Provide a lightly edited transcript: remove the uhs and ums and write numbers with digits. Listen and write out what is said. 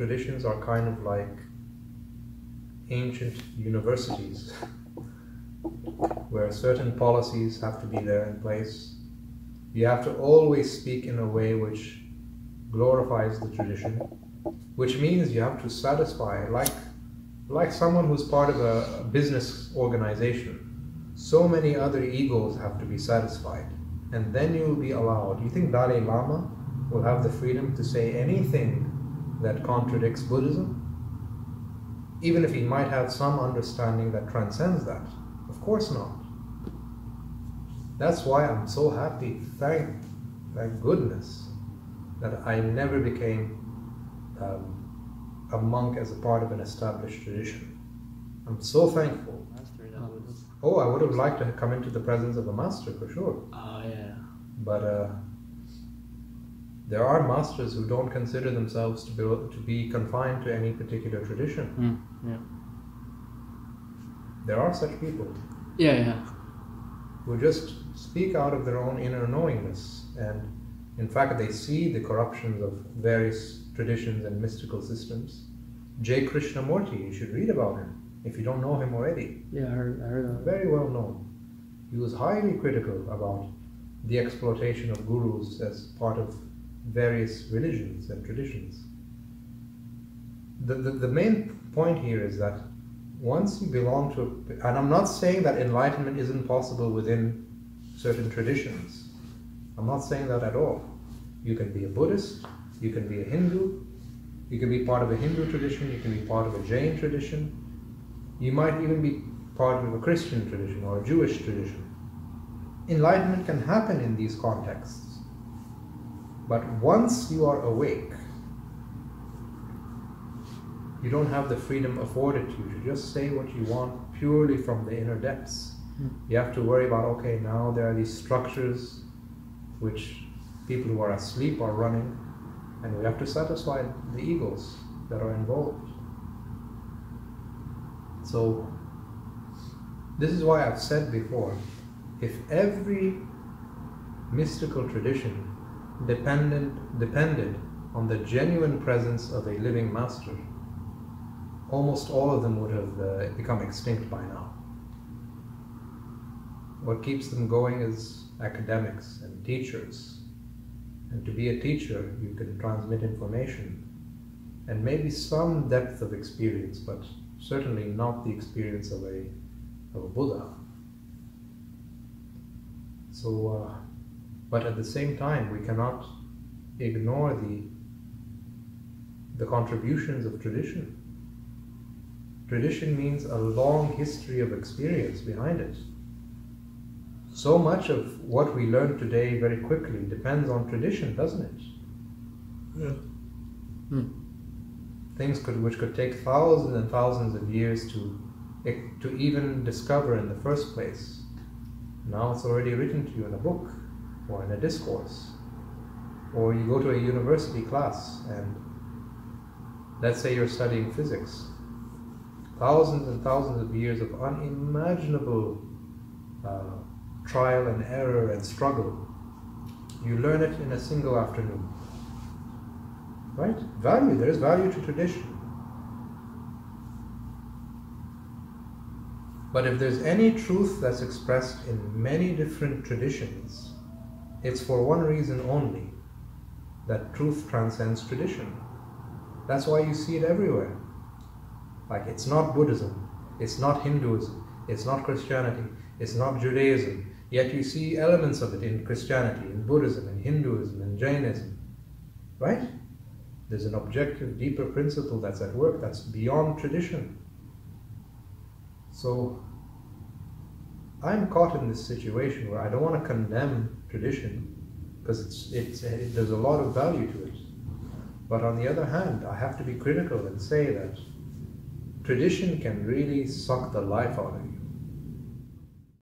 traditions are kind of like ancient universities where certain policies have to be there in place. You have to always speak in a way which glorifies the tradition, which means you have to satisfy, like someone who's part of a business organization. So many other egos have to be satisfied, and then you'll be allowed. You think Dalai Lama will have the freedom to say anything that contradicts Buddhism? Even if he might have some understanding that transcends that? Of course not. That's why I'm so happy, thank goodness, that I never became a monk as a part of an established tradition. I'm so thankful. Oh, I would have liked to come into the presence of a master for sure. Oh, yeah. But there are masters who don't consider themselves to be confined to any particular tradition. Yeah. There are such people. Yeah. Who just speak out of their own inner knowingness, and in fact they see the corruptions of various traditions and mystical systems. J. Krishnamurti, you should read about him if you don't know him already. Yeah, I heard of him. Very well known. He was highly critical about the exploitation of gurus as part of various religions and traditions. The main point here is that once you belong to, and I'm not saying that enlightenment isn't possible within certain traditions. I'm not saying that at all. You can be a Buddhist, you can be a Hindu, you can be part of a Hindu tradition, you can be part of a Jain tradition, you might even be part of a Christian tradition or a Jewish tradition. Enlightenment can happen in these contexts. But once you are awake, you don't have the freedom afforded to you to just say what you want purely from the inner depths. You have to worry about, okay, now there are these structures which people who are asleep are running, and we have to satisfy the egos that are involved. So, this is why I've said before, if every mystical tradition depended on the genuine presence of a living master, almost all of them would have become extinct by now. What keeps them going is academics and teachers. And to be a teacher, you can transmit information and maybe some depth of experience, but certainly not the experience of a Buddha. So, but at the same time, we cannot ignore the contributions of tradition. Tradition means a long history of experience behind it. So much of what we learn today very quickly depends on tradition, doesn't it? Yeah. Things which could take thousands and thousands of years to even discover in the first place. Now it's already written to you in a book or in a discourse. Or you go to a university class and let's say you're studying physics. Thousands and thousands of years of unimaginable trial and error and struggle. You learn it in a single afternoon. Right? Value, there is value to tradition. But if there's any truth that's expressed in many different traditions, it's for one reason only, that truth transcends tradition. That's why you see it everywhere. Like, it's not Buddhism, it's not Hinduism, it's not Christianity, it's not Judaism, yet you see elements of it in Christianity, in Buddhism, in Hinduism, in Jainism. Right? There's an objective, deeper principle that's at work, that's beyond tradition. So, I'm caught in this situation where I don't want to condemn tradition, because there's a lot of value to it. But on the other hand, I have to be critical and say that tradition can really suck the life out of you.